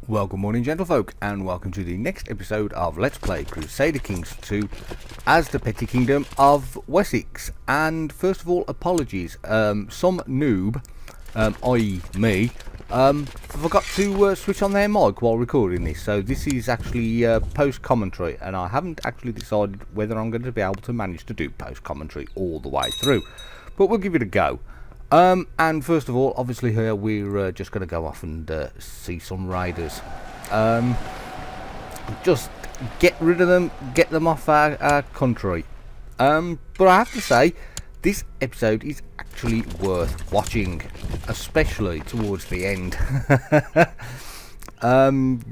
Well, good morning, gentlefolk, and welcome to the next episode of Let's Play Crusader Kings 2 as the Petty Kingdom of Wessex. And first of all, apologies. Some noob, i.e. me, forgot to switch on their mic while recording this. So this is actually post-commentary, and I haven't actually decided whether I'm going to be able to manage to do post-commentary all the way through. But we'll give it a go. And first of all, obviously here we're just going to go off and see some raiders. Just get rid of them, get them off our country. But I have to say, this episode is actually worth watching, especially towards the end.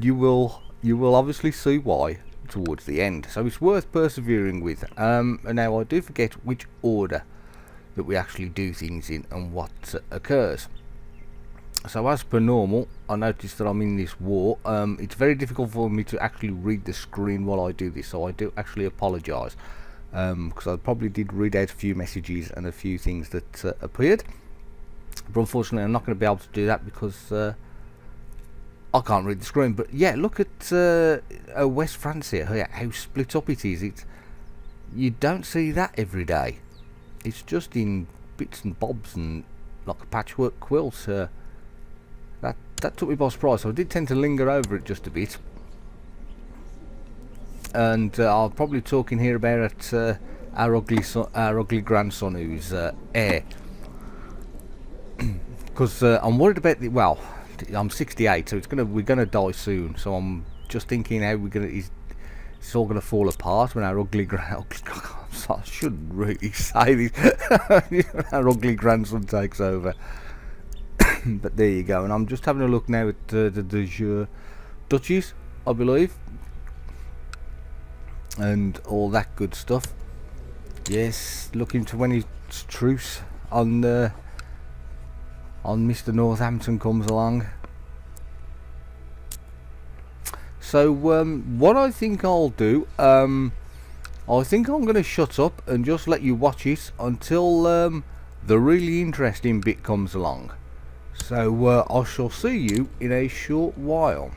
You will obviously see why towards the end. So it's worth persevering with. And now I do forget which order that we actually do things in and what occurs. So as per normal, I noticed that I'm in this war. It's very difficult for me to actually read the screen while I do this, so I do actually apologise, because I probably did read out a few messages and a few things that appeared, but unfortunately I'm not going to be able to do that because I can't read the screen. But yeah, look at West France here, how split up it is. You don't see that every day. It's just in bits and bobs and like a patchwork quilt. That took me by surprise. So I did tend to linger over it just a bit. And I'll probably talk in here about our ugly grandson who's heir. Because I'm worried about the. Well, I'm 68, so we're gonna die soon. So I'm just thinking how it's all gonna fall apart when our ugly I shouldn't really say this. Our ugly grandson takes over. But there you go. And I'm just having a look now at the duchies, I believe, and all that good stuff. Yes, looking to when his truce on Mr. Northampton comes along. So what I think I'll do, I think I'm going to shut up and just let you watch it until the really interesting bit comes along. So I shall see you in a short while.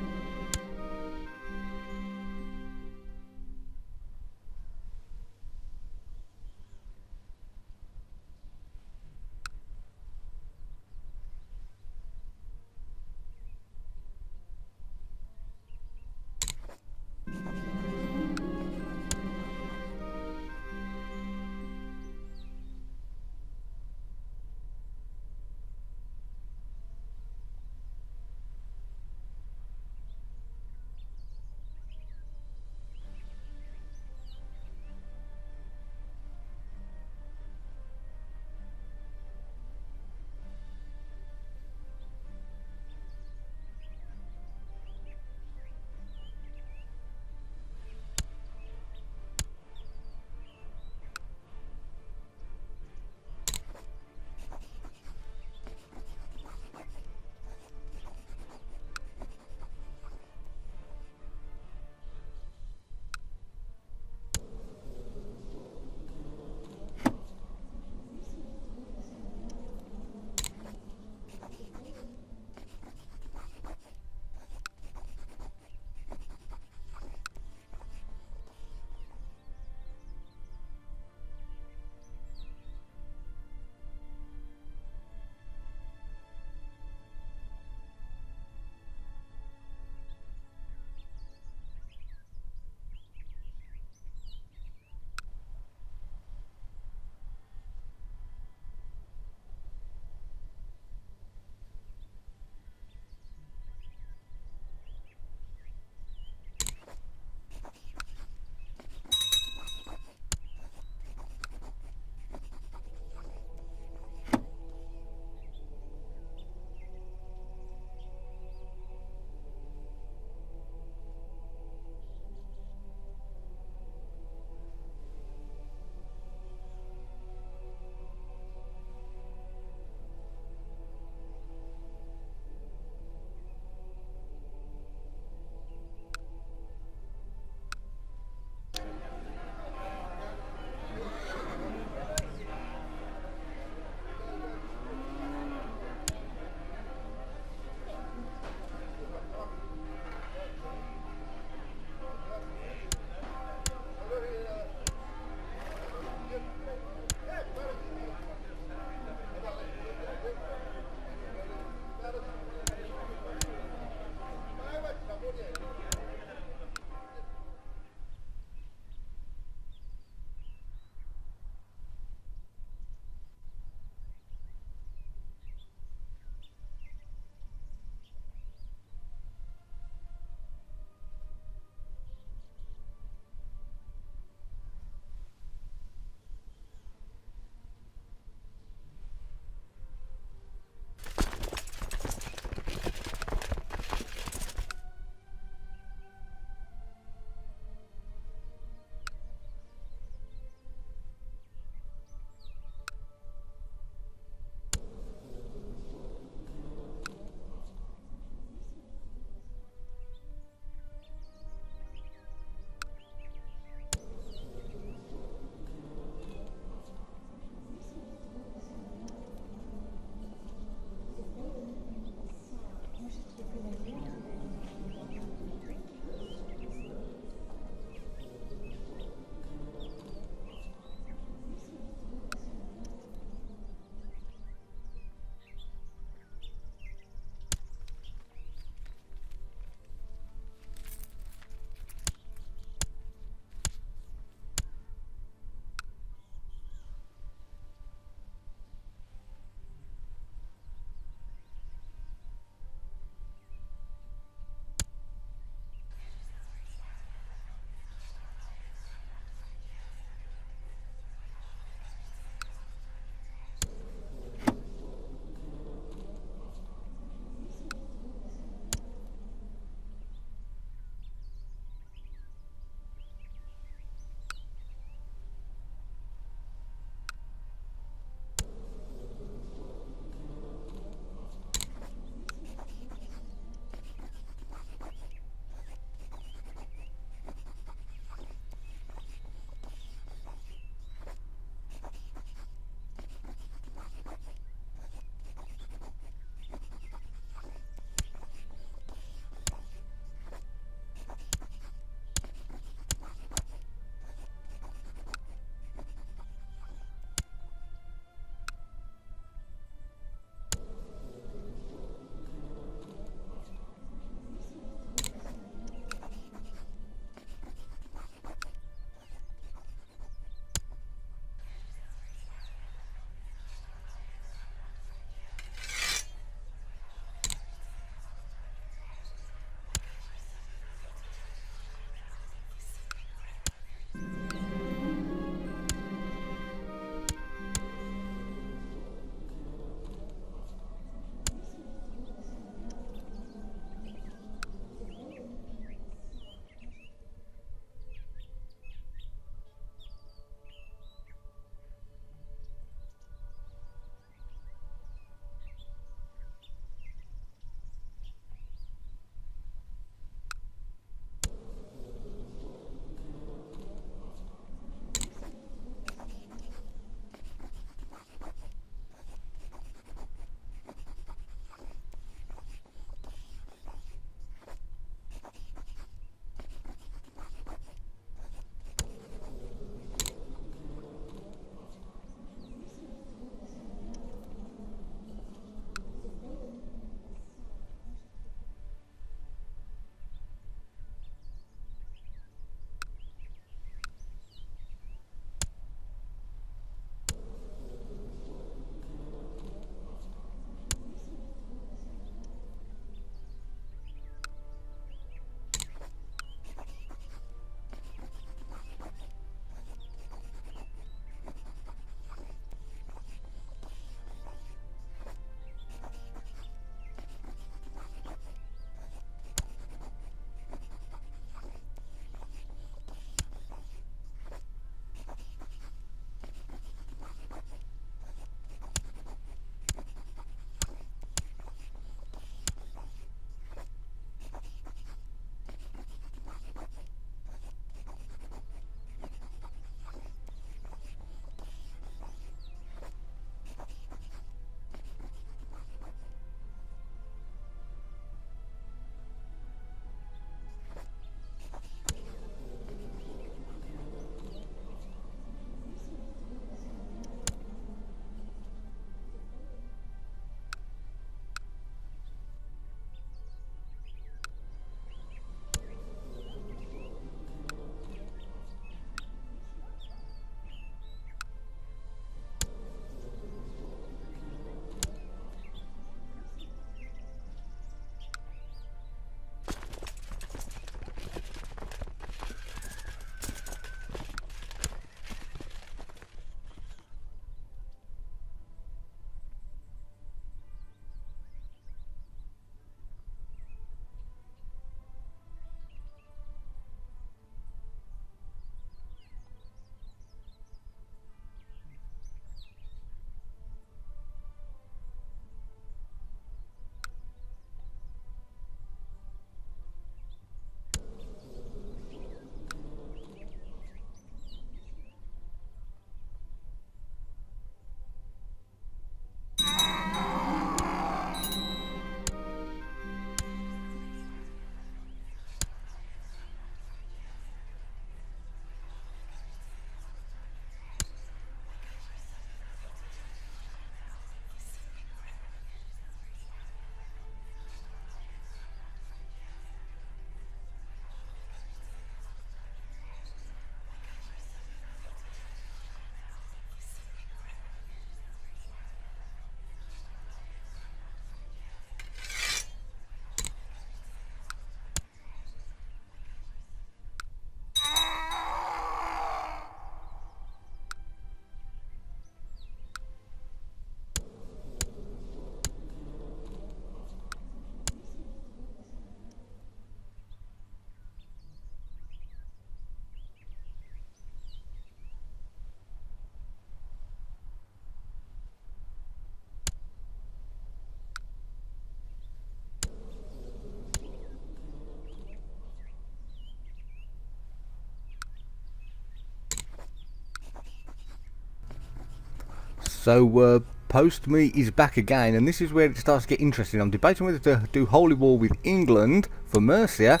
So post me is back again, and this is where it starts to get interesting. I'm debating whether to do holy war with England for Mercia,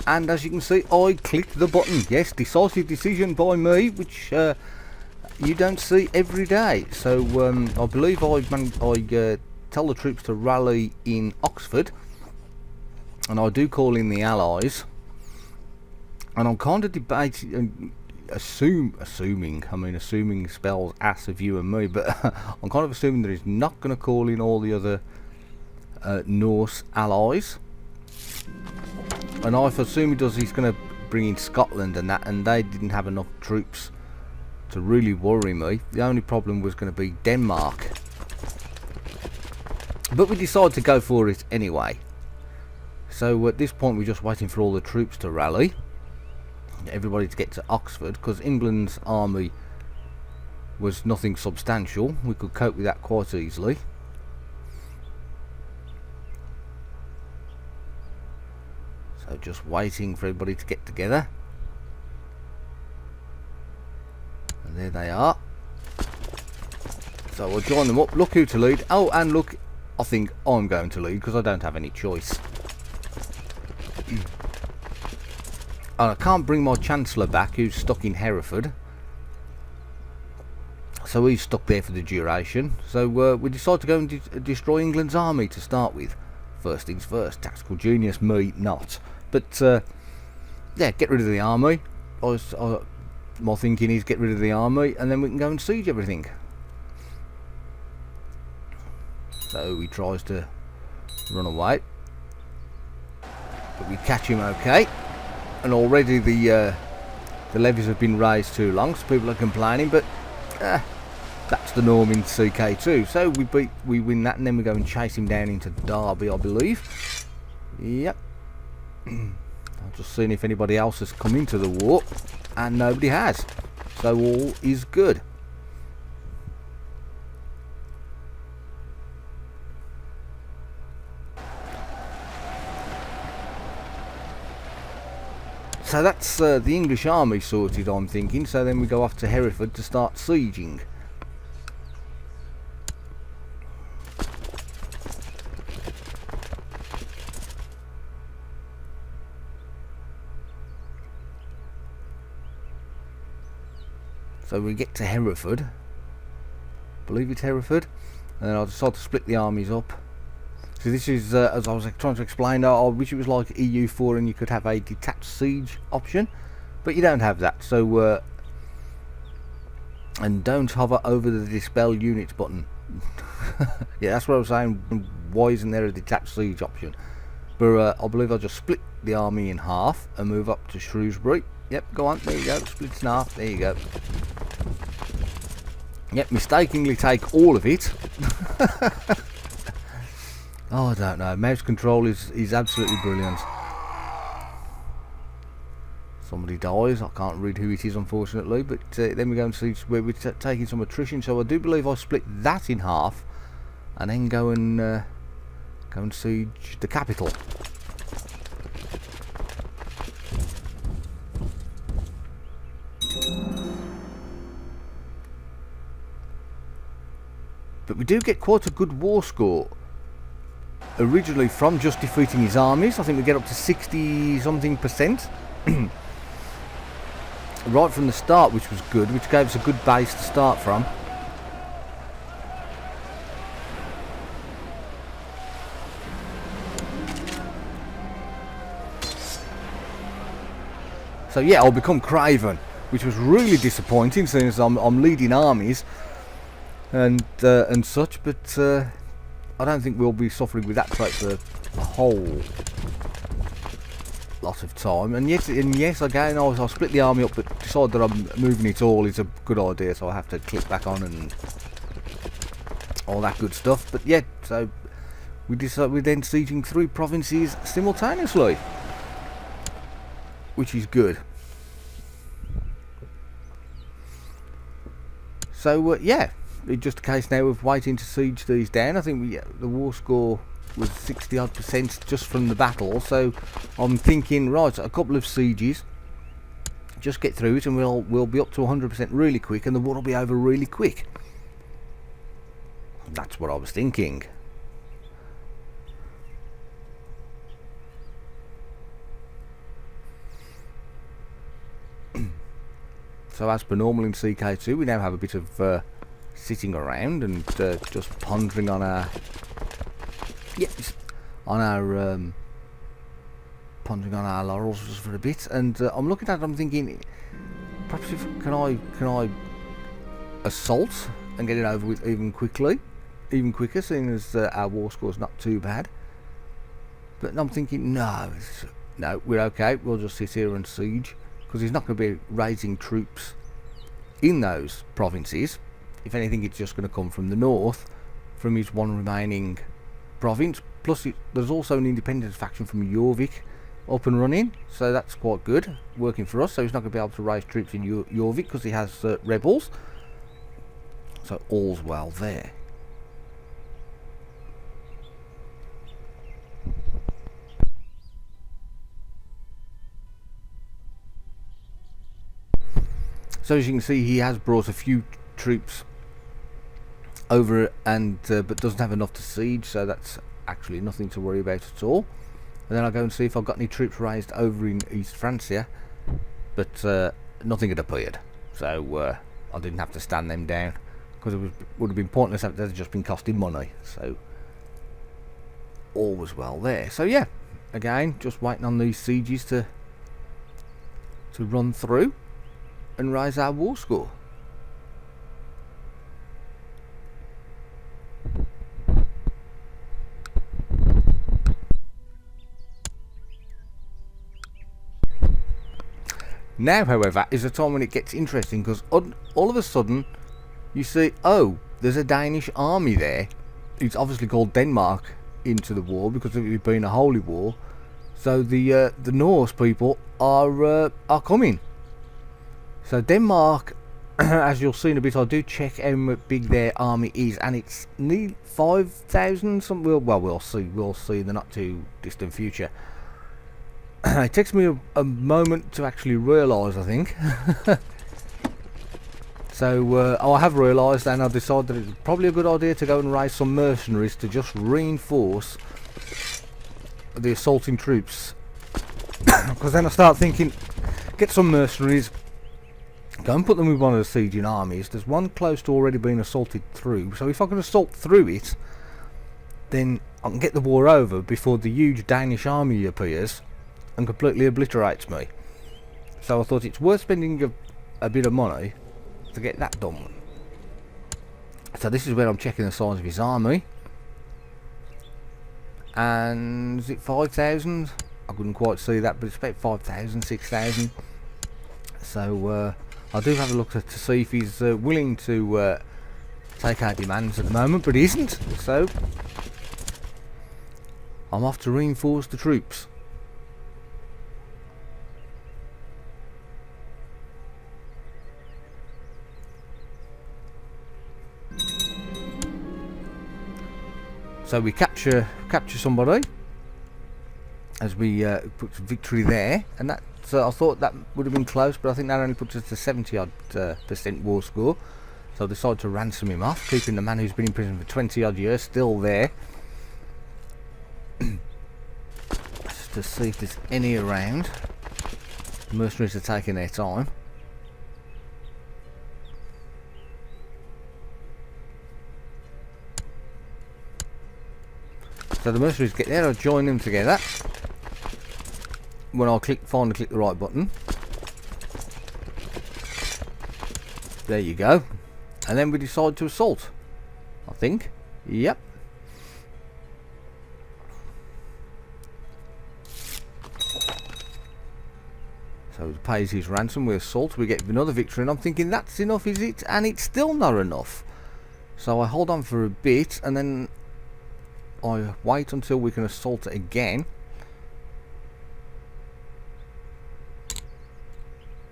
and as you can see, I clicked the button. Yes, decisive decision by me, which you don't see every day. So I believe I tell the troops to rally in Oxford, and I do call in the Allies, and I'm kind of debating, assuming spells ass of you and me, but I'm kind of assuming that he's not going to call in all the other Norse allies, and I assume he does, he's going to bring in Scotland and that, and they didn't have enough troops to really worry me. The only problem was going to be Denmark, but we decided to go for it anyway. So at this point we're just waiting for all the troops to rally, everybody to get to Oxford, because England's army was nothing substantial. We could cope with that quite easily. So just waiting for everybody to get together, and there they are. So I'll join them up. Look who to lead. Oh, and look, I think I'm going to lead because I don't have any choice. And I can't bring my Chancellor back, who's stuck in Hereford, so he's stuck there for the duration. So we decided to go and destroy England's army to start with. First things first, tactical genius, me not. But yeah, get rid of the army. My thinking is get rid of the army, and then we can go and siege everything. So he tries to run away, but we catch him okay. And already the levies have been raised too long, so people are complaining, but that's the norm in CK2. So we win that, and then we go and chase him down into Derby, I believe. Yep. I'm just seeing if anybody else has come into the war, and nobody has. So all is good. So that's the English army sorted, I'm thinking. So then we go off to Hereford to start sieging. So we get to Hereford. I believe it's Hereford. And then I'll decide to split the armies up. So this is, as I was trying to explain, I wish it was like EU4 and you could have a detached siege option, but you don't have that. So, and don't hover over the dispel units button. Yeah, that's what I was saying. Why isn't there a detached siege option? But I believe I'll just split the army in half and move up to Shrewsbury. Yep, go on, there you go, split it in half, there you go. Yep, mistakenly take all of it. Oh, I don't know. Mouse control is absolutely brilliant. Somebody dies. I can't read who it is, unfortunately. But then we go and see where we're taking some attrition. So I do believe I split that in half, and then go and siege the capital. But we do get quite a good war score. Originally from just defeating his armies, I think we get up to 60-something%. Right from the start, which was good, which gave us a good base to start from. So yeah, I'll become Craven, which was really disappointing, seeing as I'm leading armies and such, but I don't think we'll be suffering with that trait for a whole lot of time. And yes, again, I'll split the army up, but decide that I'm moving it all is a good idea, so I have to click back on and all that good stuff. But yeah, so we're then sieging 3 provinces simultaneously, which is good. So yeah, it's just a case now of waiting to siege these down. I think the war score was 60-odd% just from the battle, so I'm thinking, right, a couple of sieges, just get through it, and we'll be up to 100% really quick, and the war will be over really quick. That's what I was thinking. So as per normal in CK2, we now have a bit of sitting around and just pondering on our pondering on our laurels just for a bit. And I'm looking at it, I'm thinking, perhaps can I assault and get it over with even quicker, seeing as our war score's not too bad. But I'm thinking, no, we're okay. We'll just sit here and siege, because he's not going to be raising troops in those provinces. If anything, it's just going to come from the north, from his one remaining province. Plus, there's also an independence faction from Jorvik up and running, so that's quite good, working for us. So he's not going to be able to raise troops in Jorvik because he has rebels. So all's well there. So as you can see, he has brought a few troops over, and but doesn't have enough to siege, so that's actually nothing to worry about at all. And then I'll go and see if I've got any troops raised over in East Francia, but nothing had appeared, so I didn't have to stand them down, because it would have been pointless. They'd have just been costing money. So all was well there. So yeah, again, just waiting on these sieges to run through and raise our war score. Now, however, is a time when it gets interesting, because all of a sudden you see, oh, there's a Danish army there. It's obviously called Denmark into the war because of it being a holy war. So the Norse people are coming. So Denmark, as you'll see in a bit, I do check how big their army is, and it's nearly 5,000. Well, we'll see in the not too distant future. It takes me a moment to actually realise, I think. So I have realised, and I decided that it's probably a good idea to go and raise some mercenaries to just reinforce the assaulting troops. Because then I start thinking, get some mercenaries, go and put them with one of the sieging armies. There's one close to already being assaulted through, so if I can assault through it, then I can get the war over before the huge Danish army appears and completely obliterates me. So I thought it's worth spending a bit of money to get that done. So this is where I'm checking the size of his army, and is it 5,000? I couldn't quite see that, but it's about 5,000, 6,000. So I do have a look to see if he's willing to take our demands at the moment, but he isn't. So I'm off to reinforce the troops. So we capture somebody as we put victory there, and that I thought that would have been close, but I think that only puts us to 70% war score. So I decided to ransom him off, keeping the man who's been in prison for 20 odd years still there. Just to see if there's any around. The mercenaries are taking their time. So the mercenaries get there, I'll join them together when I finally click the right button. There you go. And then we decide to assault, I think. Yep. So he pays his ransom, we assault, we get another victory, and I'm thinking, that's enough, is it? And it's still not enough. So I hold on for a bit, and then I wait until we can assault it again.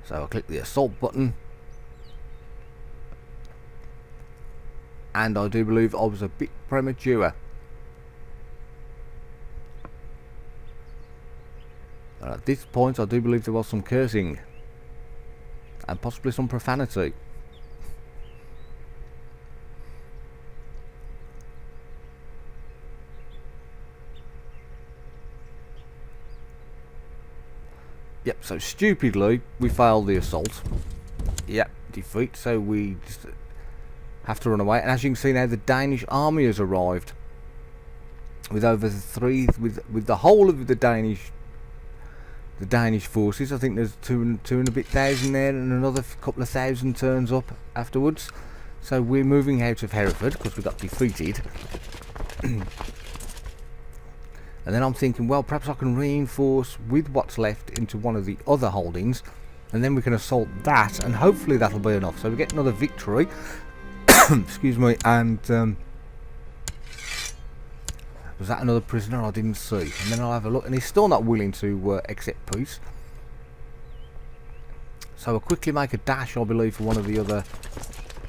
So I click the assault button, and I do believe I was a bit premature. And at this point I do believe there was some cursing and possibly some profanity. Yep, so stupidly we failed the assault. Yep, defeat, so we just have to run away. And as you can see now, the Danish army has arrived with over with the whole of the Danish forces. I think there's two and a bit thousand there, and another couple of thousand turns up afterwards. So we're moving out of Hereford because we got defeated. And then I'm thinking, well, perhaps I can reinforce with what's left into one of the other holdings, and then we can assault that, and hopefully that'll be enough. So we get another victory. Excuse me. And was that another prisoner? I didn't see. And then I'll have a look, and he's still not willing to accept peace. So I'll quickly make a dash, I believe, for one of the other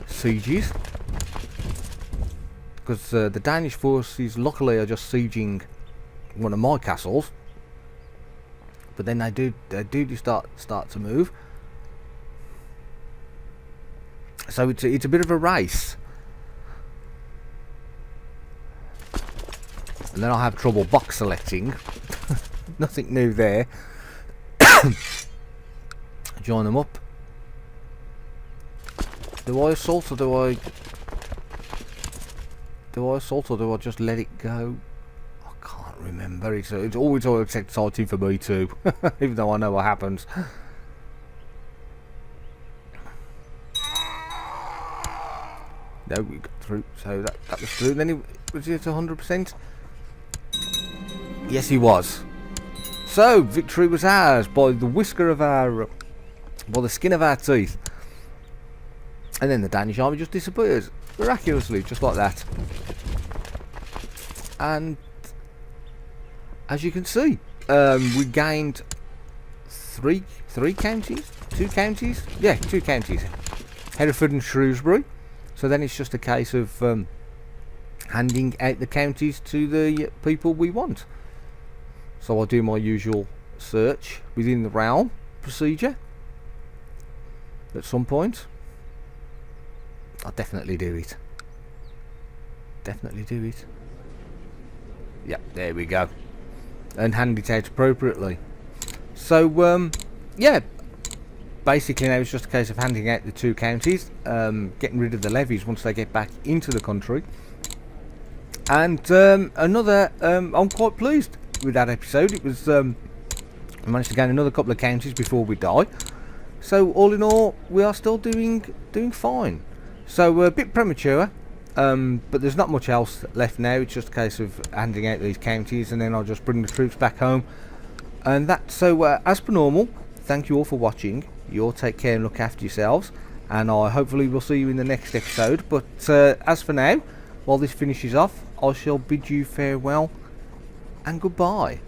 sieges, because the Danish forces luckily are just sieging one of my castles, but then they do start to move. So it's a bit of a race, and then I'll have trouble box selecting. Nothing new there. Join them up. Do I assault or do I just let it go? I can't remember. It's always exciting for me too, even though I know what happens. No, we got through. So that was through. And then was he at 100%? Yes, he was. So victory was ours by the skin of our teeth. And then the Danish army just disappears miraculously, just like that. And as you can see, we gained two counties, Hereford and Shrewsbury. So then it's just a case of handing out the counties to the people we want. So I'll do my usual search within the realm procedure at some point. I'll definitely do it. Yep, there we go. And hand it out appropriately. So, yeah. Basically now it's just a case of handing out the two counties, getting rid of the levies once they get back into the country. And I'm quite pleased with that episode. It was, we managed to gain another couple of counties before we die. So all in all, we are still doing fine. So a bit premature, but there's not much else left now. It's just a case of handing out these counties, and then I'll just bring the troops back home. And that. So as per normal, thank you all for watching. You all take care and look after yourselves, and I hopefully will see you in the next episode. But as for now, while this finishes off, I shall bid you farewell and goodbye.